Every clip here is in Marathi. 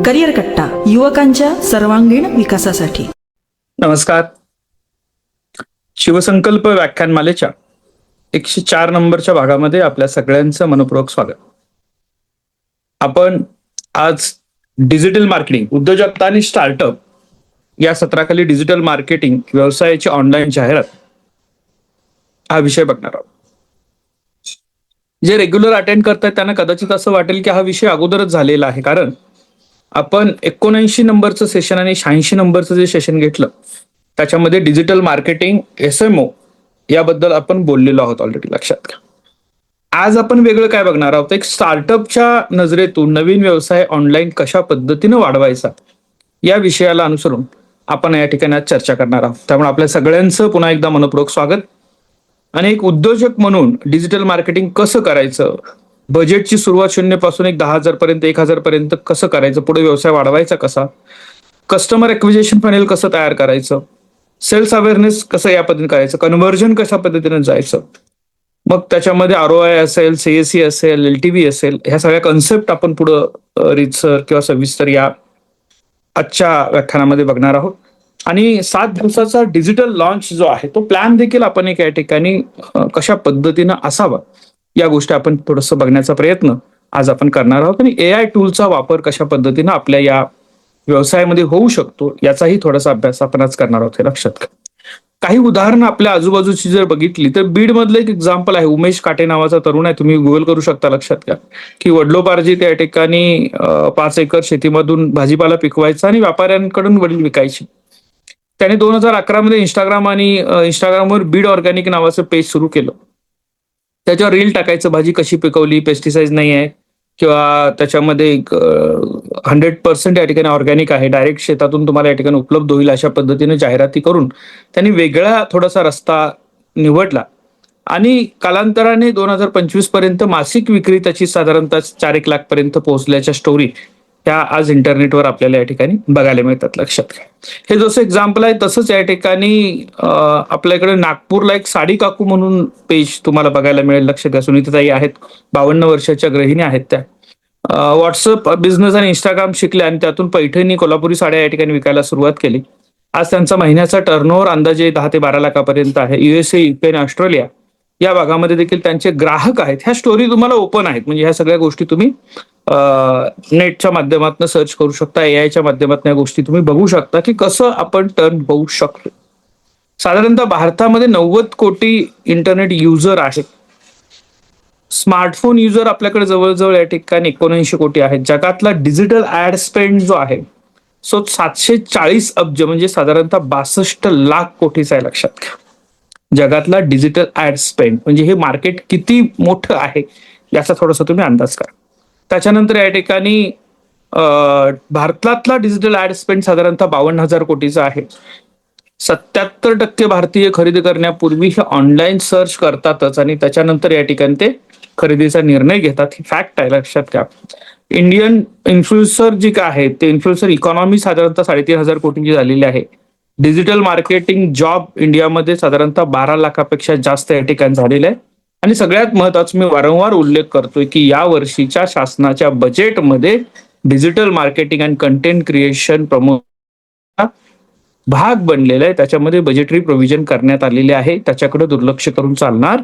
करिअर कट्टा, युवकांच्या सर्वांगीण विकासासाठी. नमस्कार. शिवसंकल्प व्याख्यानमालेच्या 104 नंबरच्या भागामध्ये आपल्या सगळ्यांचं मनपूर्वक स्वागत. आपण आज डिजिटल मार्केटिंग, उद्योजकता आणि स्टार्टअप या सत्राखाली डिजिटल मार्केटिंग, व्यवसायाची ऑनलाईन जाहिरात हा विषय बघणार आहोत. जे रेग्युलर अटेंड करतात त्यांना कदाचित असं वाटेल की हा विषय अगोदरच झालेला आहे, कारण आपण 79 नंबरचं सेशन आणि 86 नंबरचं जे सेशन घेतलं त्याच्यामध्ये डिजिटल मार्केटिंग SMO याबद्दल आपण बोललेलो आहोत ऑलरेडी, लक्षात घ्या. आज आपण वेगळं काय बघणार आहोत, एक स्टार्टअपच्या नजरेतून नवीन व्यवसाय ऑनलाईन कशा पद्धतीनं वाढवायचा या विषयाला अनुसरून आपण या ठिकाणी आज चर्चा करणार आहोत. त्यामुळे आपल्या सगळ्यांचं पुन्हा एकदा मनपूर्वक स्वागत. आणि एक उद्योजक म्हणून डिजिटल मार्केटिंग कसं करायचं, बजेटची सुरुवात 0 पासून 10,000 पर्यंत 1,000 पर्यंत कसं करायचं, पुढे व्यवसाय वाढवायचा कसा, कस्टमर ॲक्विजिशन फनेल कसं तयार करायचं, सेल्स अवेअरनेस कसं या पद्धतीने करायचं, कन्व्हर्जन कशा पद्धतीने जायचं, मग त्याच्यामध्ये ROI असेल, CAC असेल, LTV असेल, ह्या सगळ्या कन्सेप्ट आपण पुढं रीतसर किंवा सविस्तर या आजच्या व्याख्यानामध्ये बघणार आहोत. आणि 7 दिवसाचा डिजिटल लॉन्च जो आहे तो प्लॅन देखील आपण एक या ठिकाणी कशा पद्धतीनं असावा या गोष्टी आपण थोडंसं बघण्याचा प्रयत्न आज आपण करणार आहोत. आणि AI टूलचा वापर कशा पद्धतीनं आपल्या या व्यवसायामध्ये होऊ शकतो याचाही थोडासा अभ्यास आपण आज करणार आहोत, हे लक्षात घ्या. काही उदाहरणं आपल्या आजूबाजूची जर बघितली तर बीड मधलं एक एक्झाम्पल आहे. उमेश काटे नावाचा तरुण आहे, तुम्ही गुगल करू शकता, लक्षात घ्या की वडलोपार्जित या ठिकाणी 5 एकर शेतीमधून भाजीपाला पिकवायचा आणि व्यापाऱ्यांकडून वडील विकायचे. त्याने 2011 मध्ये इंस्टाग्रामवर बीड ऑर्गॅनिक नावाचं पेज सुरू केलं. त्याच्यावर रील टाकायचं, भाजी कशी पिकवली, पेस्टिसाइड नाही आहे किंवा त्याच्यामध्ये 100% या ठिकाणी ऑर्गॅनिक आहे, डायरेक्ट शेतातून तुम्हाला या ठिकाणी उपलब्ध होईल, अशा पद्धतीने जाहिराती करून त्यांनी वेगळा थोडासा रस्ता निवडला. आणि कालांतराने 2025 पर्यंत मासिक विक्री त्याची साधारणतः 4-1 लाख पर्यंत पोहोचल्याच्या स्टोरी त्या आज इंटरनेटवर आपल्याला या ठिकाणी बघायला मिळतात, लक्षात घ्या. हे जसं एक्झाम्पल आहे तसंच या ठिकाणी आपल्याकडे नागपूरला एक साडी काकू म्हणून पेज तुम्हाला बघायला मिळेल, लक्षात घ्या. सुनीताताई आहेत, 52 वर्षाच्या गृहिणी आहेत त्या. व्हॉट्सअप बिझनेस आणि इंस्टाग्राम शिकल्या आणि त्यातून पैठणी, कोल्हापुरी साड्या या ठिकाणी विकायला सुरुवात केली. आज त्यांचा महिन्याचा टर्नओव्हर अंदाजे 10 ते 12 लाखापर्यंत आहे. USA, UK आणि ऑस्ट्रेलिया या भागामध्ये देखील त्यांचे ग्राहक आहेत. ह्या स्टोरी तुम्हाला ओपन आहेत, म्हणजे ह्या सगळ्या गोष्टी तुम्ही नेटच्या माध्यमातून सर्च करू शकता, AIच्या माध्यमातून या गोष्टी तुम्ही बघू शकता की कसं आपण टर्न होऊ शकतो. साधारणतः भारतामध्ये 90 कोटी इंटरनेट युजर आहेत. स्मार्टफोन युजर आपल्याकडे जवळजवळ या ठिकाणी 79 कोटी आहेत. जगातला डिजिटल ऍड स्पेंड जो आहे सो 740 अब्ज म्हणजे साधारणतः 62 लाख कोटीचा आहे, लक्षात घ्या. जगातला डिजिटल ऍड स्पेंड म्हणजे हे मार्केट किती मोठं आहे याचा थोडासा तुम्ही अंदाज करा. त्याच्यानंतर या ठिकाणी भारतातला डिजिटल ऍड स्पेंड साधारणतः 52,000 कोटीचा आहे. 77% भारतीय खरेदी करण्यापूर्वी हे ऑनलाईन सर्च करतातच आणि त्याच्यानंतर या ठिकाणी ते खरेदीचा निर्णय घेतात, ही फॅक्ट आहे, लक्षात घ्या. इंडियन इन्फ्लुएन्सर जी काय आहे ते इन्फ्लुएन्सर इकॉनॉमी साधारणतः 3,500 कोटींची झालेली आहे. डिजिटल मार्केटिंग जॉब इंडियामध्ये साधारणतः 12 लाखापेक्षा जास्त या ठिकाणी झालेलं आहे. आणि सगळ्यात महत्वाचं, मी वारंवार उल्लेख करतोय की या वर्षीच्या शासनाच्या बजेटमध्ये digital marketing and content creation promote भाग बनलेला आहे. त्याच्यामध्ये बजेटरी प्रोव्हिजन करण्यात आलेले आहे, त्याच्याकडे दुर्लक्ष करून चालणार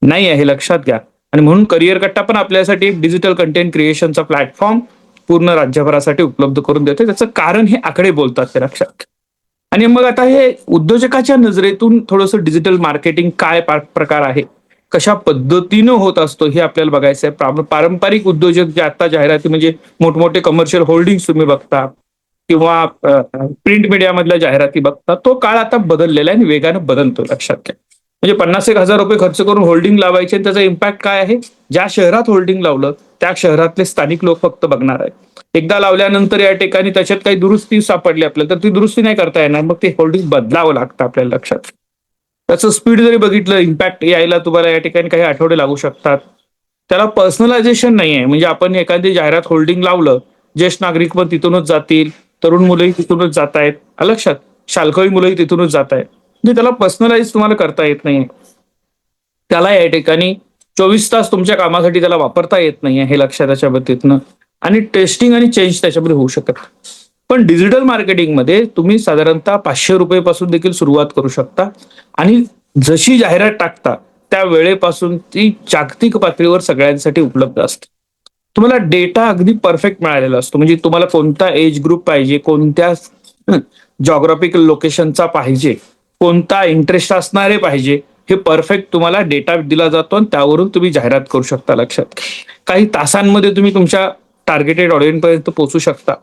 नाही आहे, लक्षात घ्या. आणि म्हणून करिअर कट्टा पण आपल्यासाठी एक डिजिटल कंटेंट क्रिएशनचा प्लॅटफॉर्म पूर्ण राज्यभरासाठी उपलब्ध करून देते. त्याचं कारण हे आकडे बोलतात, ते लक्षात घ्या. आणि मग आता हे उद्योजकाच्या नजरेतून थोडंसं डिजिटल मार्केटिंग काय प्रकार आहे, कशा पद्धतीनं होत असतो हे आपल्याला बघायचं आहे. पारंपरिक उद्योजक जे आता जाहिराती म्हणजे मोठमोठे कमर्शियल होल्डिंग्स तुम्ही बघता किंवा प्रिंट मीडियामधल्या जाहिराती बघता, तो काळ आता बदललेला आहे आणि वेगानं बदलतो, लक्षात घ्या. म्हणजे 50,000 रुपये खर्च करून होल्डिंग लावायचे आणि त्याचा इम्पॅक्ट काय आहे, ज्या शहरात होल्डिंग लावलं त्या शहरातले स्थानिक लोक फक्त बघणार आहेत. एकदा लावल्यानंतर या ठिकाणी त्याच्यात काही दुरुस्ती सापडली आपल्याला तर ती दुरुस्ती नाही करता येणार, मग ते होल्डिंग बदलावं लागतं आपल्याला, लक्षात. त्याचं स्पीड जरी बघितलं, इम्पॅक्ट यायला तुम्हाला या ठिकाणी काही आठवडे लागू शकतात. त्याला पर्सनलायझेशन नाही आहे, म्हणजे आपण एखादी जाहिरात होल्डिंग लावलं, ज्येष्ठ नागरिक पण तिथूनच जातील, तरुण मुलंही तिथूनच जात आहेत, लक्षात, शालकरी मुलंही तिथूनच जात आहेत. म्हणजे त्याला पर्सनलाइज तुम्हाला करता येत नाही. त्याला या ठिकाणी 24 तास तुमच्या कामासाठी त्याला वापरता येत नाहीये, हे लक्षात त्याच्या बाबतीतनं. आणि टेस्टिंग आणि चेंज त्याच्यामध्ये होऊ शकत. पण डिजिटल मार्केटिंगमध्ये तुम्ही साधारणतः 500 रुपयेपासून देखील सुरुवात करू शकता आणि जशी जाहिरात टाकता त्या वेळेपासून ती जागतिक पातळीवर सगळ्यांसाठी उपलब्ध असते. तुम्हाला डेटा अगदी परफेक्ट मिळालेला असतो. म्हणजे तुम्हाला कोणता एज ग्रुप पाहिजे, कोणत्या जॉग्राफिकल लोकेशनचा पाहिजे, कोणता इंटरेस्ट असणारे पाहिजे, हे परफेक्ट तुम्हाला डेटा दिला जातो आणि त्यावरून तुम्ही जाहिरात करू शकता. लक्षात घ्या. काही तासांमध्ये तुम्ही तुमच्या टार्गेटेड ऑडियन्स पर्यंत पोहोचू शकता.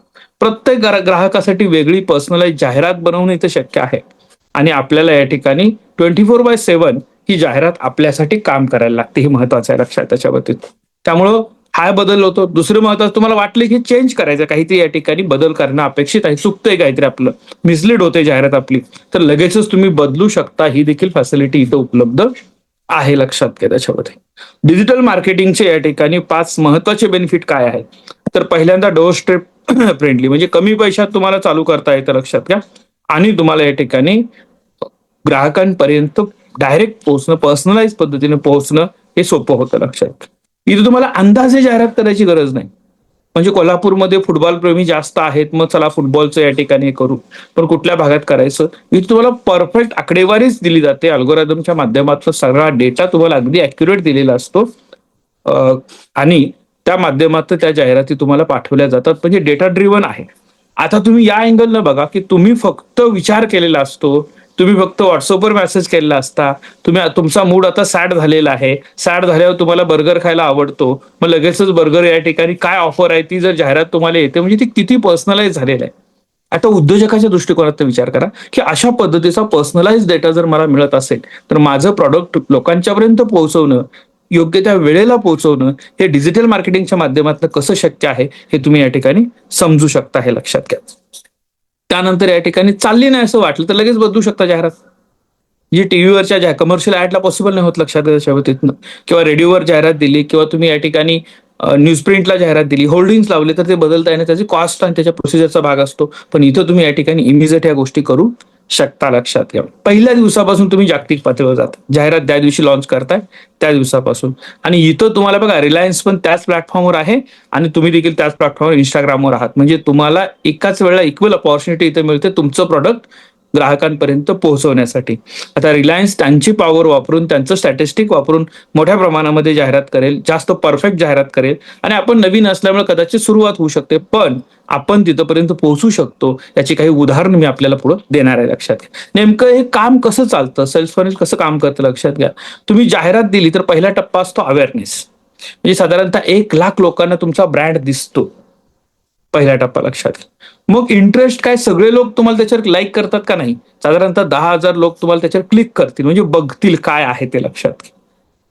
प्रत्येक ग्राहकासाठी वेगळी पर्सनलाइज जाहिरात बनवणं इथं शक्य आहे आणि आपल्याला या ठिकाणी 24/7 ही जाहिरात आपल्यासाठी काम करायला लागते. हे महत्वाचं आहे लक्षात त्याच्या बाबतीत. त्यामुळं हा बदल होतो. दुसरं महत्वाचं, तुम्हाला वाटलं की चेंज करायचं, काहीतरी या ठिकाणी बदल करणं अपेक्षित आहे, चुकतंय काहीतरी आपलं, मिसलीड होते जाहिरात आपली, तर लगेचच तुम्ही बदलू शकता. ही देखील फॅसिलिटी इथं उपलब्ध आहे. लक्षात घ्या. त्याच्यामध्ये डिजिटल मार्केटिंगचे या ठिकाणी 5 महत्वाचे बेनिफिट काय आहेत. तर पहिल्यांदा डोअर स्टेप फ्रेंडली, म्हणजे कमी पैशात तुम्हाला चालू करता येतं. लक्षात घ्या. आणि तुम्हाला या ठिकाणी ग्राहकांपर्यंत डायरेक्ट पोहोचणं, पर्सनलाइज पद्धतीने पोहोचणं हे सोपं होतं. लक्षात. इथे तुम्हाला अंदाजे जाहिरात करायची गरज नाही. म्हणजे कोल्हापूरमध्ये फुटबॉल प्रेमी जास्त आहेत, मग चला फुटबॉलचं या ठिकाणी करू, पण कुठल्या भागात करायचं, इथे तुम्हाला परफेक्ट आकडेवारीच दिली जाते. अल्गोरिदमच्या माध्यमातून सगळा डेटा तुम्हाला अगदी अॅक्युरेट दिलेला असतो आणि त्या माध्यमातून त्या जाहिराती तुम्हाला पाठवल्या जातात. म्हणजे डेटा ड्रिव्हन आहे. आता तुम्ही या अँगलनं बघा की तुम्ही फक्त विचार केलेला असतो, तुम्ही फक्त व्हॉट्सअपवर मेसेज केलेला असता, तुमचा मूड आता सॅड झालेला आहे, सॅड झाल्यावर तुम्हाला बर्गर खायला आवडतो, मग लगेचच बर्गर या ठिकाणी काय ऑफर आहे ती जर जाहिरात तुम्हाला येते, म्हणजे ती किती पर्सनलाइज झालेलं आहे. आता उद्योजकाच्या दृष्टिकोनात विचार करा की अशा पद्धतीचा पर्सनलाइज डेटा जर मला मिळत असेल तर माझं प्रॉडक्ट लोकांच्यापर्यंत पोहोचवणं, योग्य त्या वेळेला पोहोचवणं हे डिजिटल मार्केटिंगच्या माध्यमातून कसं शक्य आहे हे तुम्ही या ठिकाणी समजू शकता. हे लक्षात घ्या. त्यानंतर या ठिकाणी चालली नाही असं वाटलं तर लगेच बदलू शकता जाहिरात. जी टीव्हीवरच्या कमर्शियल ऍडला पॉसिबल नाही होत. लक्षात घ्या. तिथनं किंवा रेडिओवर जाहिरात दिली किंवा तुम्ही या ठिकाणी न्यूज प्रिंटला जाहिरात दिली, होल्डिंग्स लावले तर ते बदलता येणे त्याची कॉस्ट आणि त्याच्या प्रोसिजरचा भाग असतो. पण इथं तुम्ही या ठिकाणी इमिजिएट या गोष्टी करू शकता. लक्षात घ्या. पहिल्या दिवसापासून तुम्ही जागतिक पातळीवर जाता. जाहिरात ज्या दिवशी लॉन्च करताय त्या दिवसापासून. आणि इथं तुम्हाला बघा रिलायन्स पण त्याच प्लॅटफॉर्मवर आहे आणि तुम्ही देखील त्याच प्लॅटफॉर्मवर इंस्टाग्रामवर आहात. म्हणजे तुम्हाला एकाच वेळेला इक्वल अपॉर्च्युनिटी इथे मिळते तुमचं प्रॉडक्ट ग्राहकांपर्यंत पोहोचवण्यासाठी. आता रिलायन्स त्यांची पॉवर वापरून, त्यांचं स्टॅटिस्टिक वापरून मोठ्या प्रमाणामध्ये जाहिरात करेल, जास्त परफेक्ट जाहिरात करेल आणि आपण नवीन असल्यामुळे कदाचित सुरुवात होऊ शकते, पण आपण तिथपर्यंत पोहोचू शकतो याची काही उदाहरण मी आपल्याला पुढे देणार आहे. लक्षात घ्या. नेमकं हे काम कसं चालतं, सेल्स फनेल कसं काम करतं लक्षात घ्या. तुम्ही जाहिरात दिली तर पहिला टप्पा असतो अवेअरनेस. म्हणजे साधारणतः 1,00,000 लोकांना तुमचा ब्रँड दिसतो, पहिला टप्पा. लक्षात घ्या. मग इंटरेस्ट काय, सगळे लोक तुम्हाला त्याच्यावर लाईक करतात का नाही, साधारणतः 10,000 लोक तुम्हाला त्याच्यावर क्लिक करतील, म्हणजे बघतील काय आहे ते. लक्षात घ्या.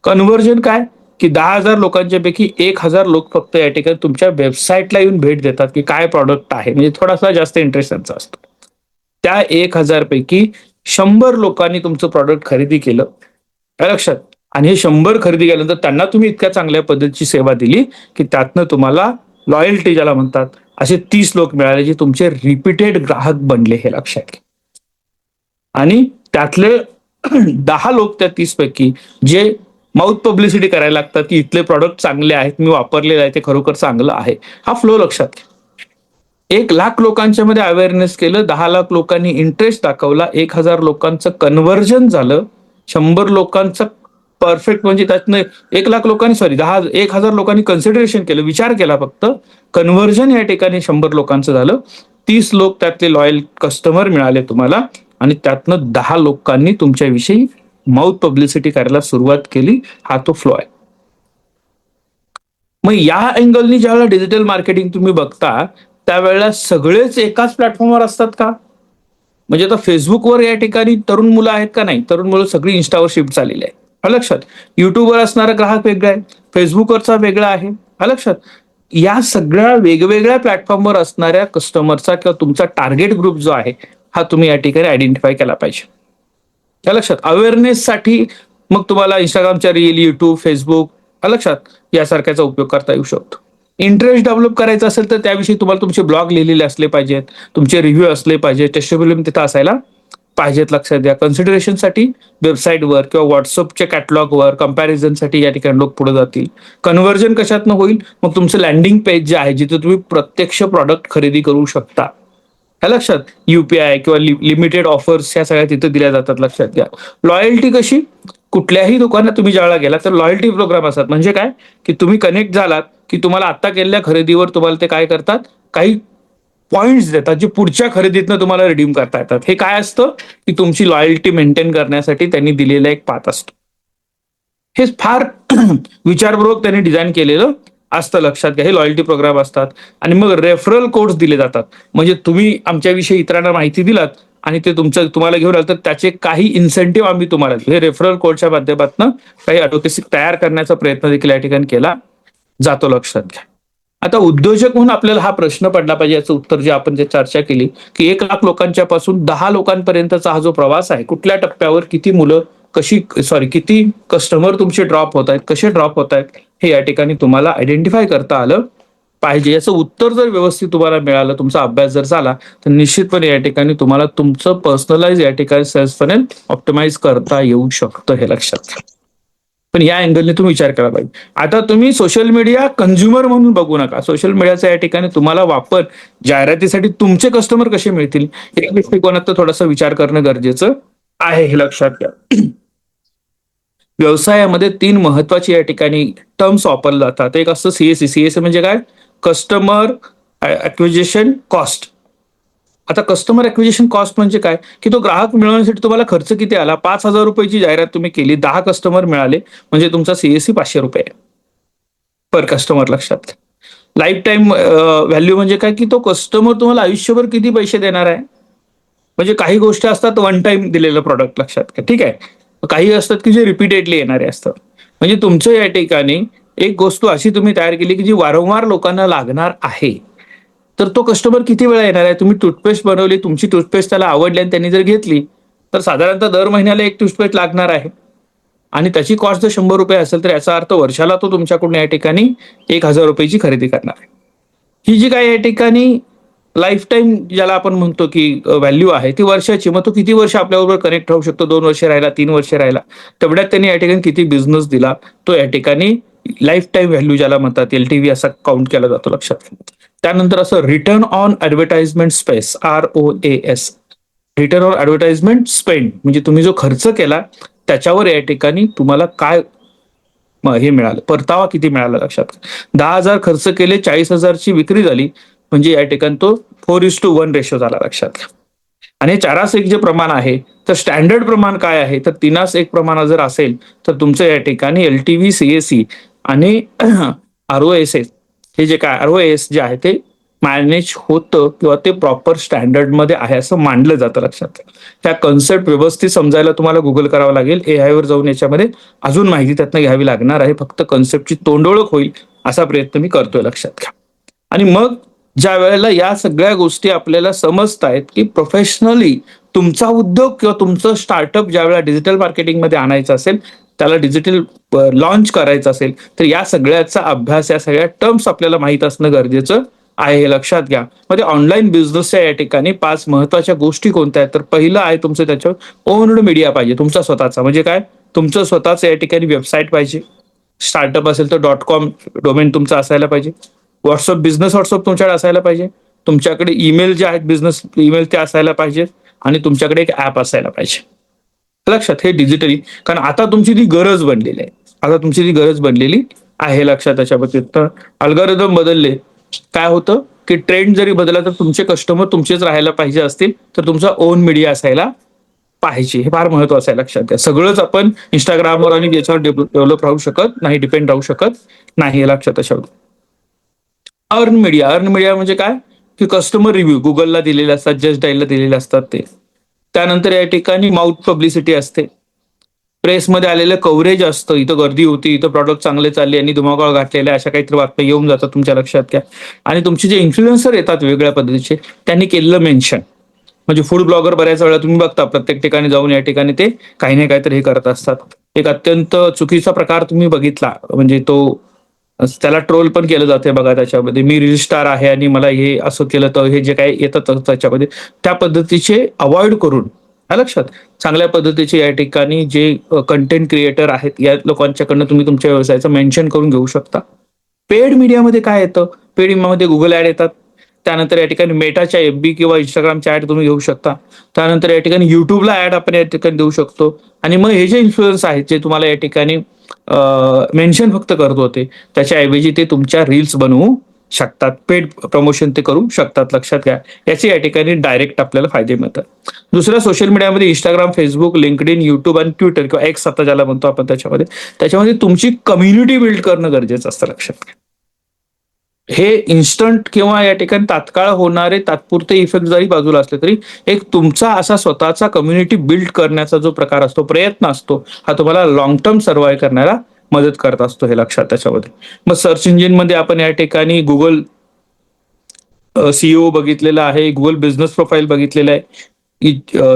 कन्व्हर्जन काय की 10,000 लोकांच्या पैकी 1,000 लोक फक्त या ठिकाणी तुमच्या वेबसाईटला येऊन भेट देतात की काय प्रॉडक्ट आहे, म्हणजे थोडासा जास्त इंटरेस्ट त्यांचा असतो. त्या 1,000 पैकी 100 लोकांनी तुमचं प्रॉडक्ट खरेदी केलं. लक्षात. आणि हे 100 खरेदी केल्यानंतर त्यांना तुम्ही इतक्या चांगल्या पद्धतीची सेवा दिली की त्यातनं तुम्हाला लॉयल्टी ज्याला म्हणतात असे 30 लोक मिळाले जे तुमचे रिपीटेड ग्राहक बनले. हे लक्षात घ्या. आणि त्यातले 10 लोक त्या 30 पैकी जे माउथ पब्लिसिटी करायला लागतात की इथले प्रॉडक्ट चांगले आहेत, मी वापरलेलं आहे, ते खरोखर चांगलं आहे. हा फ्लो लक्षात घ्या. 1,00,000 लोकांच्या मध्ये अवेअरनेस केलं, 10,00,000 लोकांनी इंटरेस्ट दाखवला, 1,000 लोकांचं कन्व्हर्जन झालं, 100 लोकांचं परफेक्ट, म्हणजे त्यातनं 1,00,000 लोकांनी 1,000 लोकांनी कन्सिडरेशन केलं, विचार केला फक्त, कन्व्हर्जन या ठिकाणी 100 लोकांचं झालं, 30 लोक त्यातले लॉयल कस्टमर मिळाले तुम्हाला आणि त्यातनं 10 लोकांनी तुमच्याविषयी माउथ पब्लिसिटी करायला सुरुवात केली. हा तो फ्लो आहे. मग या अँगलनी ज्यावेळेला डिजिटल मार्केटिंग तुम्ही बघता त्यावेळेला सगळेच एकाच प्लॅटफॉर्मवर असतात का, म्हणजे आता फेसबुकवर या ठिकाणी तरुण मुलं आहेत का, नाही, तरुण मुलं सगळी इंस्टावर शिफ्ट झालेली आहे. लक्षात. युट्यूबवर असणारा ग्राहक वेगळा आहे, फेसबुकवरचा वेगळा आहे. लक्षात. या सगळ्या वेगवेगळ्या प्लॅटफॉर्मवर असणाऱ्या कस्टमरचा किंवा तुमचा टार्गेट ग्रुप जो आहे हा तुम्ही या ठिकाणी आयडेंटिफाय केला पाहिजे. लक्षात. अवेअरनेससाठी मग तुम्हाला इंस्टाग्रामच्या रील, युट्यूब, फेसबुक लक्षात यासारख्याचा उपयोग करता येऊ शकतो. इंटरेस्ट डेव्हलप करायचा असेल तर त्याविषयी तुम्हाला तुमचे ब्लॉग लिहिलेले असले पाहिजेत, तुमचे रिव्ह्यू असले पाहिजे, टेस्टिमोनियल तिथं असायला पाहिजेत लक्षात घ्या. कन्सिडरेशनसाठी वेबसाईटवर किंवा व्हॉट्सअपच्या कॅटलॉगवर कम्पॅरिझनसाठी या ठिकाणी लोक पुढे जातील. कन्व्हर्जन कशातनं होईल? मग तुमचं लँडिंग पेज जे आहे जिथे तुम्ही प्रत्यक्ष प्रॉडक्ट खरेदी करू शकता. ह्या लक्षात, UPI किंवा लिमिटेड ऑफर्स ह्या सगळ्या तिथे दिल्या जातात लक्षात घ्या. लॉयल्टी कशी? कुठल्याही दुकानात तुम्ही ज्यावेळेला गेला तर लॉयल्टी प्रोग्राम असतात. म्हणजे काय की तुम्ही कनेक्ट झालात की तुम्हाला आता केलेल्या खरेदीवर तुम्हाला ते काय करतात, काही पॉइंट्स देतात जे पुढच्या खरेदीतनं तुम्हाला रिडीम करता येतात. हे काय असतं की तुमची लॉयल्टी मेंटेन करण्यासाठी त्यांनी दिलेला एक पाथ असतो. हे फार विचारपूर्वक त्यांनी डिझाईन केलेलं असतं लक्षात घ्या. हे लॉयल्टी प्रोग्राम असतात. आणि मग रेफरल कोड्स दिले जातात. म्हणजे तुम्ही आमच्याविषयी इतरांना माहिती दिलात आणि ते तुम्हाला घेऊन आलं तर त्याचे काही इन्सेंटिव्ह आम्ही तुम्हाला देऊ. हे रेफरल कोडच्या माध्यमातून काही ॲडव्होकेसी तयार करण्याचा प्रयत्न देखील या ठिकाणी केला जातो लक्षात घ्या. आता उद्योजक म्हणून आपल्याला हा प्रश्न पडला पाहिजे, याचं उत्तर जे आपण चर्चा केली की 1,00,000 लोकांच्या पासून 10 लोकांपर्यंतचा हा जो प्रवास आहे, कुठल्या टप्प्यावर किती मुलं किती कस्टमर तुमचे ड्रॉप होत आहेत, कसे ड्रॉप होत आहेत, हे या ठिकाणी तुम्हाला आयडेंटिफाय करता आलं पाहिजे. याचं उत्तर जर व्यवस्थित तुम्हाला मिळालं, तुमचा अभ्यास जर झाला, तर निश्चितपणे या ठिकाणी तुम्हाला तुमचं पर्सनलाइज या ठिकाणी सेल्स फनेल ऑप्टिमाइज करता येऊ शकतं, हे लक्षात घ्या. पण या अँगलने तुम्ही विचार केला पाहिजे. आता तुम्ही सोशल मीडिया कंझ्युमर म्हणून बघू नका. सोशल मीडियाचा या ठिकाणी तुम्हाला वापर जाहिरातीसाठी तुमचे कस्टमर कसे मिळतील या दृष्टिकोनात थोडासा विचार करणं गरजेचं आहे, हे लक्षात घ्या. व्यवसायामध्ये 3 महत्वाची या ठिकाणी टर्म्स वापरले जातात. एक असतं CAC. CAC म्हणजे काय? Customer acquisition cost. आता कस्टमर ॲक्विजिशन कॉस्ट म्हणजे काय की तो ग्राहक मिळवण्यासाठी तुम्हाला खर्च किती आला. 5,000 रुपयाची जाहिरात तुम्ही केली, 10 कस्टमर मिळाले म्हणजे तुमचा CAC 500 रुपये पर कस्टमर लक्षात. लाईफ टाईम व्हॅल्यू म्हणजे काय की तो कस्टमर तुम्हाला आयुष्यभर किती पैसे देणार आहे. म्हणजे काही गोष्टी असतात वन टाइम दिलेलं प्रॉडक्ट लक्षात घ्या, ठीक आहे. काही असतात की जे रिपीटेडली येणारे असतात. म्हणजे तुमचं या ठिकाणी एक गोष्ट अशी तुम्ही तयार केली की जी वारंवार लोकांना लागणार आहे, तर तो कस्टमर किती वेळा येणार आहे. तुम्ही टूथपेस्ट बनवली, तुमची टूथपेस्ट त्याला आवडली आणि त्यांनी जर घेतली तर साधारणतः दर महिन्याला एक टूथपेस्ट लागणार आहे आणि त्याची कॉस्ट जर 100 रुपये असेल तर याचा अर्थ वर्षाला तो तुमच्याकडून या ठिकाणी 1,000 रुपयाची खरेदी करणार आहे. ही जी काय या ठिकाणी लाईफ टाईम ज्याला आपण म्हणतो की व्हॅल्यू आहे ती वर्षाची. मग तो किती वर्ष आपल्याबरोबर कनेक्ट राहू शकतो. 2 वर्ष राहिला, 3 वर्ष राहिला, तेवढ्यात त्यांनी या ठिकाणी किती बिझनेस दिला तो या ठिकाणी लाईफ टाईम व्हॅल्यू ज्याला म्हणतात LTV असा काउंट केला जातो लक्षात. त्यानंतर असं return on advertisement space, ROAS. Return on advertisement spend म्हणजे तुम्ही जो खर्च केला त्याच्यावर या ठिकाणी तुम्हाला काय हे मिळालं, परतावा किती मिळाला लक्षात. 10,000 खर्च केले, 40,000ची विक्री झाली म्हणजे या ठिकाणी तो 4:1 रेशो झाला लक्षात घ्या. आणि 4:1 जे प्रमाण आहे तर स्टँडर्ड प्रमाण काय आहे तर 3:1 प्रमाण जर असेल तर तुमचं या ठिकाणी LTV, CAC आणि ROAS हे जे काय ROAS जे आहे ते मॅनेज होतं किंवा ते प्रॉपर स्टँडर्ड मध्ये आहे असं मानलं जातं लक्षात. त्या कन्सेप्ट व्यवस्थित समजायला तुम्हाला गुगल करावं लागेल. AI वर जाऊन याच्यामध्ये अजून माहिती त्यातनं घ्यावी लागणार आहे. फक्त कन्सेप्टची तोंडओळख होईल असा प्रयत्न मी करतोय लक्षात घ्या. आणि मग ज्या वेळेला या सगळ्या गोष्टी आपल्याला समजतायत की प्रोफेशनली तुमचा उद्योग किंवा तुमचं स्टार्टअप ज्या वेळेला डिजिटल मार्केटिंगमध्ये आणायचं असेल, त्याला डिजिटल लॉन्च करायचं असेल तर या सगळ्याचा अभ्यास, या सगळ्या टर्म्स आपल्याला माहित असणं गरजेचं आहे, हे लक्षात घ्या. मग ऑनलाईन बिझनेसच्या या ठिकाणी 5 महत्वाच्या गोष्टी कोणत्या आहेत तर पहिलं आहे तुमचं त्याच्यावर ओन्ड मीडिया पाहिजे तुमचा स्वतःचा. म्हणजे काय? तुमचं स्वतःच या ठिकाणी वेबसाईट पाहिजे. स्टार्टअप असेल तर .com डोमेन तुमचा असायला पाहिजे. बिझनेस व्हॉट्सअप तुमच्याकडे असायला पाहिजे. तुमच्याकडे ईमेल जे आहेत बिझनेस ईमेल ते असायला पाहिजे आणि तुमच्याकडे एक ऍप असायला पाहिजे लक्षात. हे डिजिटली, कारण आता तुमची ती गरज बनलेली आहे. आता तुमची ती गरज बनलेली आहे लक्षात. त्याच्याबद्दल तर अल्गोरिदम बदलले, काय होतं की ट्रेंड जरी बदलला तर तुमचे कस्टमर तुमचेच राहायला पाहिजे असतील तर तुमचा ओन मीडिया असायला पाहिजे. हे फार महत्वाचं आहे लक्षात घ्या. सगळंच आपण इंस्टाग्रामवर आणि याच्यावर डेव्हलप राहू शकत नाही, डिपेंड राहू शकत नाही, हे लक्षात. त्याच्यावर अर्न मीडिया म्हणजे काय की कस्टमर रिव्ह्यू गुगलला दिलेले असतात, जस्ट डायलला दिलेले असतात ते. त्यानंतर या ठिकाणी माउथ पब्लिसिटी असते, प्रेसमध्ये आलेलं कव्हरेज असतं. इथं गर्दी होती, इथं प्रॉडक्ट चांगले चालले आणि धुमाकूळ घातलेले अशा काहीतरी बातम्या येऊन जातात तुमच्या लक्षात घ्या. आणि तुमचे जे इन्फ्लुएन्सर येतात वेगवेगळ्या पद्धतीचे त्यांनी केलेलं मेन्शन. म्हणजे फूड ब्लॉगर बऱ्याच वेळा तुम्ही बघता प्रत्येक ठिकाणी जाऊन या ठिकाणी ते काही ना काहीतरी हे करत असतात. एक अत्यंत चुकीचा प्रकार तुम्ही बघितला म्हणजे तो त्याला ट्रोल पण केलं जाते बघा. त्याच्यामध्ये मी रील स्टार आहे आणि मला हे असं केलं तर हे जे काही येतात त्याच्यामध्ये त्या पद्धतीचे अवॉइड करून लक्षात. चांगल्या पद्धतीचे या ठिकाणी जे कंटेंट क्रिएटर आहेत या लोकांच्याकडनं तुम्ही तुमच्या व्यवसायाचं मेन्शन करून घेऊ शकता. पेड मीडियामध्ये काय येतं? पेड मीडियामध्ये गुगल ऍड येतात. त्यानंतर या ठिकाणी मेटाच्या FB किंवा इंस्टाग्रामच्या ऍड तुम्ही घेऊ शकता. त्यानंतर या ठिकाणी युट्यूबला ऍड आपण या ठिकाणी देऊ शकतो. आणि मग हे जे इन्फ्लुएन्स आहेत जे तुम्हाला या ठिकाणी मेन्शन फक्त करत होते त्याच्याऐवजी ते तुमच्या रील्स बनवू शकतात. पेड प्रमोशन ते करू शकतात. लक्षात घ्या. याचे या ठिकाणी डायरेक्ट आपल्याला फायदे मिळतात. दुसऱ्या सोशल मीडियामध्ये इंस्टाग्राम, फेसबुक, लिंक्डइन, युट्यूब आणि ट्विटर किंवा एक्स आता ज्याला म्हणतो आपण त्याच्यामध्ये तुमची कम्युनिटी बिल्ड करणं गरजेचं असतं. लक्षात घ्या. हे इन्स्टंट किंवा या ठिकाणी तात्काळ होणारे तात्पुरते इफेक्ट जरी बाजूला असले तरी एक तुमचा असा स्वतःचा कम्युनिटी बिल्ड करण्याचा जो प्रकार असतो, प्रयत्न असतो, हा तुम्हाला लॉंग टर्म सर्व्हाइव्ह करण्याला मदत करत असतो. हे लक्षात त्याच्यामध्ये. मग सर्च इंजिन मध्ये आपण या ठिकाणी गुगल CEO बघितलेलं आहे, गुगल बिझनेस प्रोफाईल बघितलेलं आहे,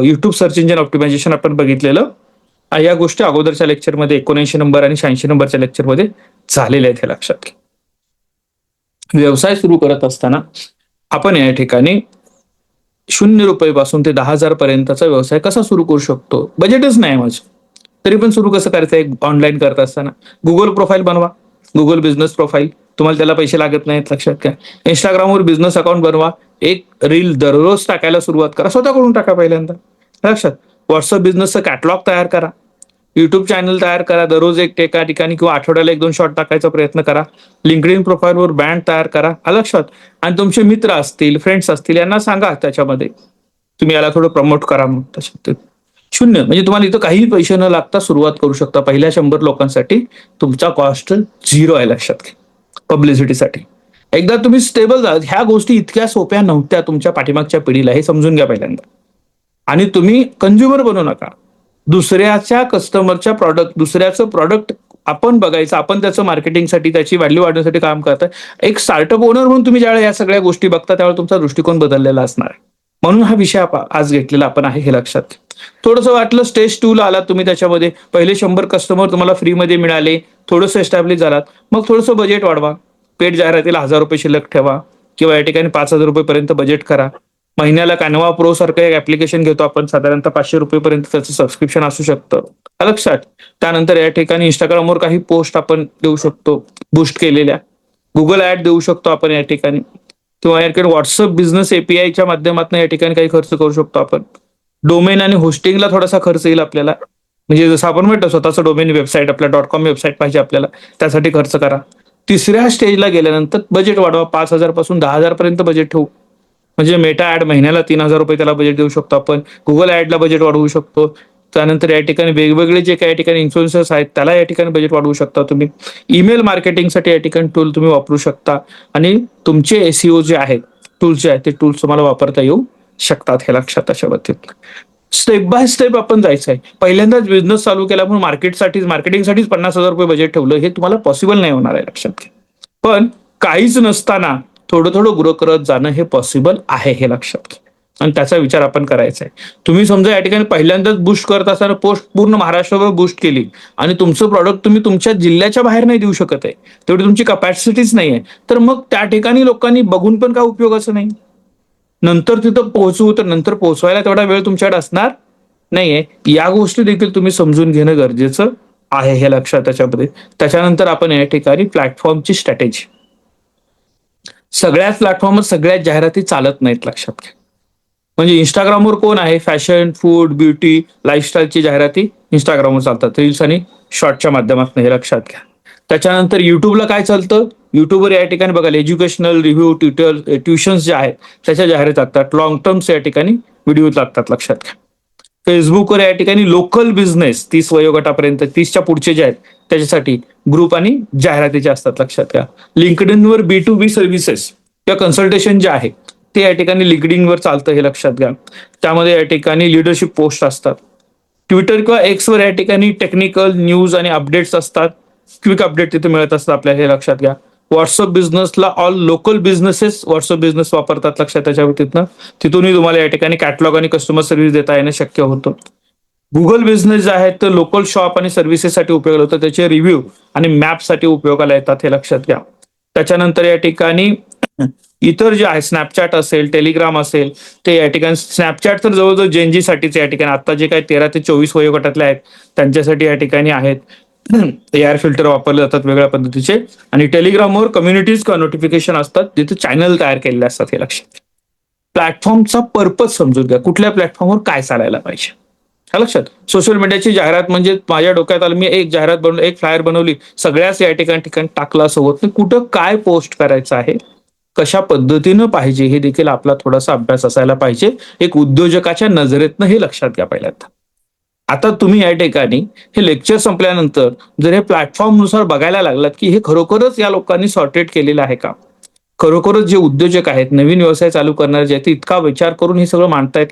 युट्यूब सर्च इंजिन ऑप्टिमायझेशन आपण बघितलेलं. या गोष्टी अगोदरच्या लेक्चरमध्ये 79 नंबर आणि 86 नंबरच्या लेक्चरमध्ये झालेल्या आहेत. हे लक्षात घ्या. व्यवसाय सुरू करत असताना आपण या ठिकाणी ₹0 ते 10,000 पर्यंतचा व्यवसाय कसा सुरू करू शकतो? बजेटच नाही माझं, तरी पण सुरू कसं करायचं आहे? ऑनलाईन करत असताना गुगल प्रोफाईल बनवा, गुगल बिझनेस प्रोफाईल. तुम्हाला त्याला पैसे लागत नाहीत. लक्षात घ्या. इंस्टाग्रामवर बिझनेस अकाउंट बनवा. एक रील दररोज टाकायला सुरुवात करा. स्वतःकडून टाका पहिल्यांदा. लक्षात. व्हॉट्सअप बिझनेसचं कॅटलॉग तयार करा. युट्यूब चॅनल तयार करा. दररोज एक एका ठिकाणी किंवा आठवड्याला 1-2 शॉर्ट टाकायचा प्रयत्न करा. लिंक्डइन प्रोफाईलवर ब्रँड तयार करा. लक्षात. आणि तुमचे मित्र असतील, फ्रेंड्स असतील, यांना सांगा त्याच्यामध्ये तुम्ही याला थोडं प्रमोट करा म्हणून. त्याच्यात 0 म्हणजे तुम्हाला इथं काही पैसे न लागता सुरुवात करू शकता. पहिल्या 100 लोकांसाठी तुमचा कॉस्ट 0 आहे. लक्षात घ्या. पब्लिसिटीसाठी एकदा तुम्ही स्टेबल झालात, ह्या गोष्टी इतक्या सोप्या नव्हत्या तुमच्या पाठीमागच्या पिढीला, हे समजून घ्या पहिल्यांदा. आणि तुम्ही कंझ्युमर बनू नका. दुसऱ्याच्या कस्टमरच्या प्रॉडक्ट, दुसऱ्याचं प्रॉडक्ट आपण बघायचं, आपण त्याचं मार्केटिंगसाठी, त्याची व्हॅल्यू वाढवण्यासाठी काम करताय. एक स्टार्टअप ओनर म्हणून तुम्ही ज्यावेळेला या सगळ्या गोष्टी बघता त्यावेळेला तुमचा दृष्टिकोन बदललेला असणार आहे. म्हणून हा विषय आज घेतलेला आपण आहे. हे लक्षात घ्या. थोडंसं वाटलं स्टेज 2 ला आलात तुम्ही, त्याच्यामध्ये पहिले 100 कस्टमर तुम्हाला फ्रीमध्ये मिळाले, थोडंसं एस्टॅब्लिश झालात, मग थोडंसं बजेट वाढवा. पेड जाहिरातीला ₹1,000 शिल्लक ठेवा किंवा या ठिकाणी ₹5,000 पर्यंत बजेट करा. महिन्याला कॅनवा प्रो सारखं एक ऍप्लिकेशन घेतो आपण, साधारणतः ₹500 पर्यंत त्याचं सबस्क्रिप्शन असू शकतं. लक्षात. त्यानंतर या ठिकाणी इंस्टाग्रामवर काही पोस्ट आपण देऊ शकतो बूस्ट केलेल्या. गुगल ऍड देऊ शकतो आपण या ठिकाणी, किंवा या ठिकाणी व्हॉट्सअप बिझनेस APIच्या माध्यमातून या ठिकाणी काही खर्च करू शकतो आपण. डोमेन आणि होस्टिंगला थोडासा खर्च येईल आपल्याला. म्हणजे जसं आपण म्हणतो स्वतःचं डोमेन वेबसाईट, आपल्या .com वेबसाईट पाहिजे आपल्याला, त्यासाठी खर्च करा. तिसऱ्या स्टेजला गेल्यानंतर बजेट वाढवा. 5,000 पासून 10,000 पर्यंत बजेट ठेवू. म्हणजे मेटा ऍड महिन्याला ₹3,000 त्याला बजेट देऊ शकतो आपण. गुगल ऍडला बजेट वाढवू शकतो. त्यानंतर या ठिकाणी वेगवेगळे जे काही या ठिकाणी इन्फ्लुएन्सर्स आहेत त्याला या ठिकाणी बजेट वाढवू शकता तुम्ही. ईमेल मार्केटिंगसाठी या ठिकाणी टूल तुम्ही वापरू शकता. आणि तुमचे SEO जे आहेत, टूल्स जे आहेत, ते टूल्स तुम्हाला वापरता येऊ शकतात. हे लक्षात. अशा पद्धतीत स्टेप बाय स्टेप आपण जायचं आहे. पहिल्यांदाच बिझनेस चालू केला म्हणून मार्केटिंगसाठीच ₹50,000 बजेट ठेवलं, हे तुम्हाला पॉसिबल नाही होणार आहे. लक्षात घ्या. पण काहीच नसताना थोडं थोडं ग्रो करत जाणं हे पॉसिबल आहे. हे लक्षात घ्या. आणि त्याचा विचार आपण करायचा आहे. तुम्ही समजा या ठिकाणी पहिल्यांदाच बूस्ट करत असताना पोस्ट पूर्ण महाराष्ट्रावर बूस्ट केली आणि तुमचं प्रॉडक्ट तुम्ही तुमच्या जिल्ह्याच्या बाहेर नाही देऊ शकत आहे, तेवढी तुमची कपॅसिटीच नाही आहे, तर मग त्या ठिकाणी लोकांनी बघून पण काय उपयोगाचं नाही. नंतर तिथं पोहोचू, तर नंतर पोहोचवायला तेवढा वेळ तुमच्याकडे असणार नाहीये. या गोष्टी देखील तुम्ही समजून घेणं गरजेचं आहे. हे लक्षात. त्याच्यानंतर आपण या ठिकाणी प्लॅटफॉर्मची स्ट्रॅटेजी. सगळ्याच प्लॅटफॉर्मवर सगळ्याच जाहिराती चालत नाहीत. लक्षात घ्या. म्हणजे इंस्टाग्रामवर कोण आहे? फॅशन, फूड, ब्युटी, लाईफस्टाईलची जाहिराती इंस्टाग्रामवर चालतात, रील्स आणि शॉर्टच्या माध्यमातून. हे लक्षात घ्या. त्याच्यानंतर युट्यूबला काय चालतं? युट्यूबवर या ठिकाणी बघायला एज्युकेशनल, रिव्ह्यू, ट्युशन्स जे आहेत त्याच्या जाहिराती लागतात. लॉंग टर्म्स या ठिकाणी व्हिडिओ लागतात. लक्षात घ्या. फेसबुकवर या ठिकाणी लोकल बिझनेस 30 वयोगटापर्यंत, 30च्या पुढचे जे आहेत त्याच्यासाठी ग्रुप आणि जाहिरातीचे असतात. लक्षात घ्या. लिंक्डइनवर B2B सर्व्हिसेस किंवा कन्सल्टेशन जे आहे ते या ठिकाणी लिंक्डइनवर चालतं. हे लक्षात घ्या. त्यामध्ये या ठिकाणी लिडरशिप पोस्ट असतात. ट्विटर किंवा एक्सवर या ठिकाणी टेक्निकल न्यूज आणि अपडेट्स असतात. क्विक अपडेट तिथे मिळत असतात आपल्याला. हे लक्षात घ्या. व्हॉट्सअप बिझनेसला all local businesses WhatsApp business वापरतात. लक्षात. त्याच्या तिथूनही तुम्हाला या ठिकाणी कॅटलॉग आणि कस्टमर सर्व्हिस देता येणं शक्य होतं. गुगल बिझनेस जे आहेत तर लोकल शॉप आणि सर्व्हिसेससाठी उपयोगाला होतं, त्याचे रिव्ह्यू आणि मॅपसाठी उपयोगाला येतात. हे लक्षात घ्या. त्याच्यानंतर या ठिकाणी इतर जे आहे स्नॅपचॅट असेल, टेलिग्राम असेल, ते या ठिकाणी स्नॅपचॅट तर जवळजवळ जेनजीसाठीच या ठिकाणी आता जे काही 13 ते 24 वयोगटातले आहेत त्यांच्यासाठी या ठिकाणी आहेत. एआर फिल्टर वापरले जातात वेगळ्या पद्धतीचे. आणि टेलिग्रामवर कम्युनिटीज किंवा नोटिफिकेशन असतात जिथे चॅनल तयार केलेले असतात. हे लक्षात. प्लॅटफॉर्मचा पर्पज समजून घ्या, कुठल्या प्लॅटफॉर्मवर काय चालायला पाहिजे. हा लक्षात. सोशल मीडियाची जाहिरात म्हणजे माझ्या डोक्यात आलं, मी एक जाहिरात बनवली, एक फ्लायर बनवली, सगळ्याच या ठिकाणी टाकला असं होत नाही. कुठं काय पोस्ट करायचं आहे, कशा पद्धतीनं पाहिजे हे देखील आपला थोडासा अभ्यास असायला पाहिजे. एक उद्योजकाच्या नजरेतनं हे लक्षात घ्या पहिल्यांदा. आता तुम्ही या ठिकाणी हे लेक्चर संपल्यानंतर जर हे प्लॅटफॉर्म नुसार बघायला लागलात की हे खरोखरच या लोकांनी सॉर्टेड केलेलं आहे का, खरोखरच जे उद्योजक आहेत, नवीन व्यवसाय चालू करणारे जे आहेत, ते इतका विचार करून हे सगळं मांडतायत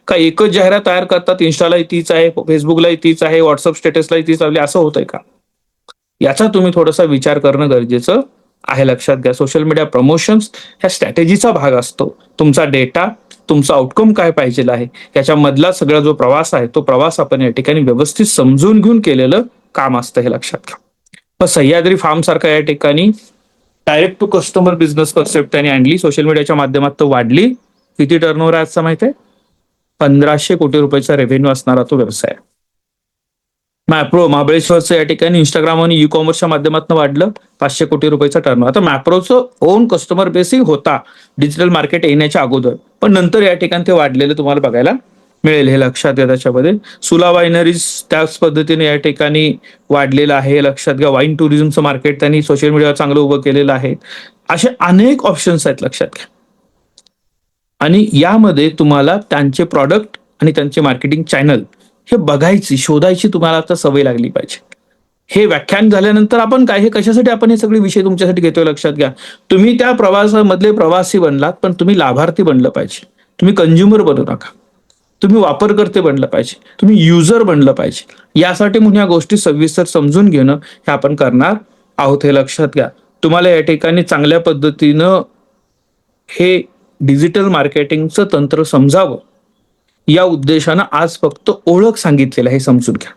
का एकच जाहिरात तयार करतात, इन्स्टालाही तीच आहे, फेसबुकलाही तीच आहे, व्हॉट्सअप स्टेटसलाही तीच लावली, असं होतंय का? याचा तुम्ही थोडासा विचार करणं गरजेचं आहे. लक्षात घ्या. सोशल मीडिया प्रमोशन्स ह्या स्ट्रॅटेजीचा भाग असतो. तुमचा डेटा, तुमचा आउटकम काय पाहिजे आहे, याच्यामधला सगळा जो प्रवास आहे तो प्रवास आपण या ठिकाणी व्यवस्थित समजून घेऊन केलेलं काम असतं, हे लक्षात घ्या. मग सह्याद्री फार्म सारखा या ठिकाणी direct to customer business concept त्यांनी आणली, सोशल मीडियाच्या माध्यमातून वाढली. किती टर्नओव्हर आहे आजचा माहिती आहे? 1500 कोटी रुपयाचा रेव्हेन्यू असणारा तो व्यवसाय. मॅप्रो महाबळेश्वरचं या ठिकाणी इंस्टाग्राम आणि ई कॉमर्सच्या माध्यमातून वाढलं, 500 कोटी रुपयाचा टर्न. आता मॅप्रोचं ओन कस्टमर बेसिक होता डिजिटल मार्केट येण्याच्या अगोदर, पण नंतर या ठिकाणी ते वाढलेलं तुम्हाला बघायला मिळेल, हे लक्षात घ्या. त्याच्यामध्ये सुला वायनरीज त्याच पद्धतीने या ठिकाणी वाढलेलं आहे, हे लक्षात घ्या. वाईन टुरिझमचं मार्केट त्यांनी सोशल मीडियावर चांगलं उभं केलेलं आहे. असे अनेक ऑप्शन्स आहेत, लक्षात घ्या. आणि यामध्ये तुम्हाला त्यांचे प्रॉडक्ट आणि त्यांचे मार्केटिंग चॅनल हे बघायची, शोधायची तुम्हाला आता सवय लागली पाहिजे. हे व्याख्यान झाल्यानंतर आपण काय, हे कशासाठी आपण हे सगळे विषय तुमच्यासाठी घेतोय, लक्षात घ्या. तुम्ही त्या प्रवासामधले प्रवासी बनलात, पण तुम्ही लाभार्थी बनलं पाहिजे. तुम्ही कंझ्युमर बनू नका, तुम्ही वापरकर्ते बनलं पाहिजे, तुम्ही युजर बनलं पाहिजे. यासाठी म्हणून या गोष्टी सविस्तर समजून घेणं हे आपण करणार आहोत, हे लक्षात घ्या. तुम्हाला या ठिकाणी चांगल्या पद्धतीनं हे डिजिटल मार्केटिंगचं तंत्र समजावं या उद्देशानं आज फक्त ओळख सांगितलेलं आहे, हे समजून घ्या.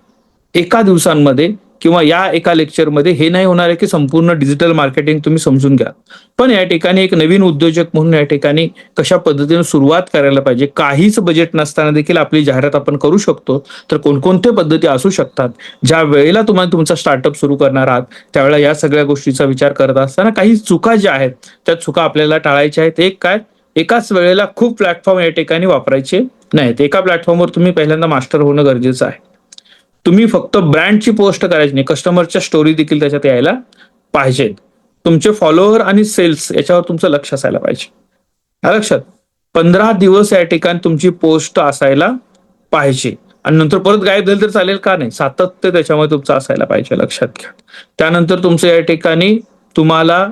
एका दिवसांमध्ये किंवा या एका लेक्चरमध्ये हे नाही होणार आहे की संपूर्ण डिजिटल मार्केटिंग तुम्ही समजून घ्या. पण या ठिकाणी एक नवीन उद्योजक म्हणून या ठिकाणी कशा पद्धतीने सुरुवात करायला पाहिजे, काहीच बजेट नसताना देखील आपली जाहिरात आपण करू शकतो. तर कोणकोणत्या पद्धती असू शकतात, ज्या वेळेला तुम्हाला तुमचा स्टार्टअप सुरू करणार आहात त्यावेळेला या सगळ्या गोष्टीचा विचार करत असताना काही चुका ज्या आहेत त्या चुका आपल्याला टाळायच्या आहेत. एक काय, एकाच वेळेला खूप प्लॅटफॉर्म या ठिकाणी वापरायचे नाहीत. एका प्लॅटफॉर्मवर तुम्ही पहिल्यांदा मास्टर होणं गरजेचं आहे. तुम्ही फक्त ब्रँडची पोस्ट करायची नाही, कस्टमरच्या स्टोरी देखील त्याच्यात यायला पाहिजेत. तुमचे फॉलोअर आणि सेल्स याच्यावर तुमचं लक्ष असायला पाहिजे, लक्षात. 15 दिवस या ठिकाणी तुमची पोस्ट असायला पाहिजे आणि नंतर परत गायब झाली तर चालेल का नाही, सातत्य त्याच्यामध्ये तुमचं असायला पाहिजे, लक्षात घ्या. त्यानंतर तुमचं या ठिकाणी तुम्हाला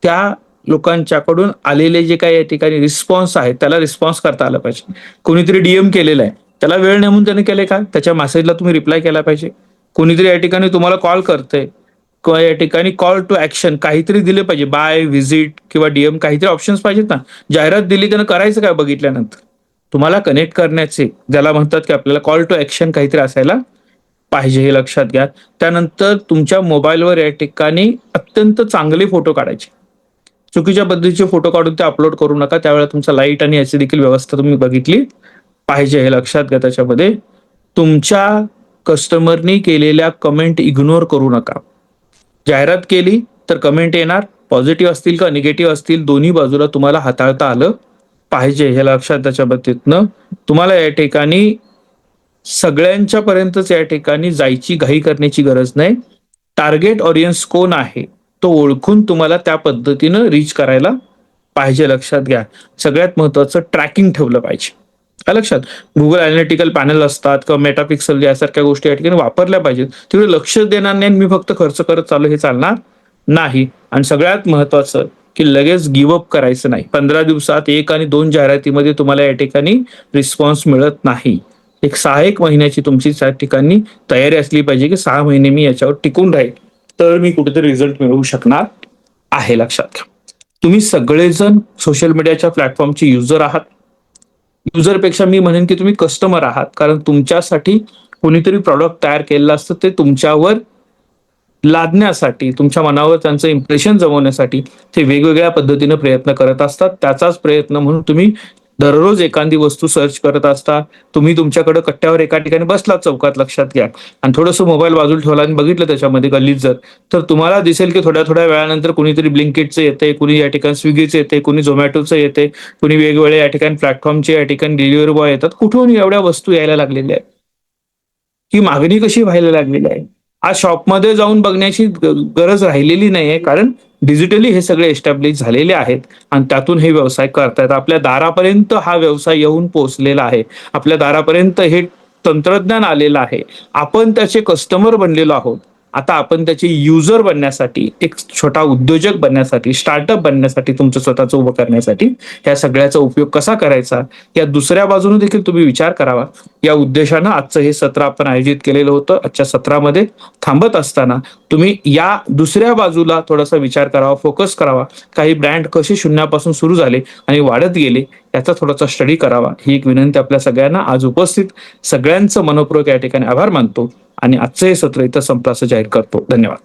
त्या लोकांच्याकडून आलेले जे काही या ठिकाणी रिस्पॉन्स आहे त्याला रिस्पॉन्स करता आलं पाहिजे. कोणीतरी डीएम केलेलं आहे, त्याला वेळ नेमून त्याने केले का, त्याच्या मेसेजला तुम्ही रिप्लाय केला पाहिजे. कोणीतरी या ठिकाणी तुम्हाला कॉल करतंय किंवा या ठिकाणी कॉल टू ऍक्शन काहीतरी दिले पाहिजे, बाय, व्हिजिट किंवा डीएम, काहीतरी ऑप्शन्स पाहिजेत ना. जाहिरात दिली त्यानं करायचं काय बघितल्यानंतर, तुम्हाला कनेक्ट करण्याचे ज्याला म्हणतात की आपल्याला कॉल टू ऍक्शन काहीतरी असायला पाहिजे, हे लक्षात घ्या. त्यानंतर तुमच्या मोबाईलवर या ठिकाणी अत्यंत चांगले फोटो काढायचे. चुकीच्या पद्धतीचे फोटो काढून ते अपलोड करू नका. त्यावेळेला तुमचा लाईट आणि याची देखील व्यवस्था तुम्ही बघितली पाहिजे, हे लक्षात घ्या. त्याच्यामध्ये तुमच्या कस्टमरनी केलेल्या कमेंट इग्नोर करू नका. जाहिरात केली तर कमेंट येणार, पॉझिटिव्ह असतील का निगेटिव्ह असतील, दोन्ही बाजूला तुम्हाला हाताळता आलं पाहिजे, हे लक्षात. त्याच्या बाबतीतनं तुम्हाला या ठिकाणी सगळ्यांच्या पर्यंतच या ठिकाणी जायची घाई करण्याची गरज नाही. टार्गेट ऑडियन्स कोण आहे तो ओळखून तुम्हाला त्या पद्धतीनं रीच करायला पाहिजे, लक्षात घ्या. सगळ्यात महत्वाचं ट्रॅकिंग ठेवलं पाहिजे, लक्षात. गुगल अॅनालिटिकल पॅनल असतात किंवा मेटापिक्सल यासारख्या गोष्टी या ठिकाणी वापरल्या पाहिजेत. तिकडे लक्ष देणार नाही, मी फक्त खर्च करत चालू, हे चालणार नाही. आणि सगळ्यात महत्वाचं की लगेच गिव्हअप करायचं नाही. 15 दिवसात 1 आणि 2 जाहिरातीमध्ये तुम्हाला या ठिकाणी रिस्पॉन्स मिळत नाही. एक 6 महिन्याची तुमची त्या ठिकाणी तयारी असली पाहिजे की 6 महिने मी याच्यावर टिकून राहील तर मी कुठेतरी रिझल्ट मिळवू शकणार आहे, लक्षात घ्या. तुम्ही सगळेजण सोशल मीडियाच्या प्लॅटफॉर्मचे युजर आहात. युजरपेक्षा मी म्हणेन की तुम्ही कस्टमर आहात, कारण तुमच्यासाठी कोणीतरी प्रॉडक्ट तयार केलेलं असतं, ते तुमच्यावर लादण्यासाठी, तुमच्या मनावर त्यांचं इम्प्रेशन जमवण्यासाठी ते वेगवेगळ्या पद्धतीने प्रयत्न करत असतात. त्याचाच प्रयत्न म्हणून तुम्ही दररोज एखादी वस्तू सर्च करत असता. तुम्ही तुमच्याकडे कट्ट्यावर एका ठिकाणी बसलात चौकात, लक्षात घ्या, आणि थोडंसं मोबाईल बाजूला ठेवला आणि बघितलं त्याच्यामध्ये गल्लीत जर, तर तुम्हाला दिसेल की थोड्या थोड्या वेळानंतर कुणीतरी ब्लिंकिटचं येते, कुणी या ठिकाणी स्विगीचं येते, कुणी झोमॅटोचं येते, कुणी वेगवेगळ्या या ठिकाणी प्लॅटफॉर्मचे या ठिकाणी डिलिव्हरी बॉय येतात. कुठून एवढ्या वस्तू यायला लागलेल्या आहेत? ही मागणी कशी व्हायला लागलेली आहे? आज शॉपमध्ये जाऊन बघण्याची गरज राहिलेली नाहीये, कारण डिजिटली हे सगळे एस्टॅब्लिश झालेले आहेत आणि त्यातून हे व्यवसाय करतायत. आपल्या दारापर्यंत हा व्यवसाय येऊन पोहोचलेला आहे. आपल्या दारापर्यंत हे तंत्रज्ञान आलेलं आहे. आपण त्याचे कस्टमर बनलेलो आहोत. आता आपण त्याचे युजर बनण्यासाठी, एक छोटा उद्योजक बनण्यासाठी, स्टार्टअप बनण्यासाठी, तुमचं स्वतःचं उभं करण्यासाठी या सगळ्याचा उपयोग कसा करायचा, या दुसऱ्या बाजूने देखील तुम्ही विचार करावा. या उद्देशानं आजचं हे सत्र आपण आयोजित केलेलं होतं. आजच्या सत्रामध्ये थांबत असताना तुम्ही या दुसऱ्या बाजूला थोडासा विचार करावा, फोकस करावा. काही ब्रँड कसे शून्यापासून सुरू झाले आणि वाढत गेले याचा थोडासा स्टडी करावा. ही एक विनंती आपल्या सगळ्यांना. आज उपस्थित सगळ्यांचं मनपूर्वक या ठिकाणी आभार मानतो आणि आजचं हे सत्र इथं संपलं असं जाहीर करतो. धन्यवाद.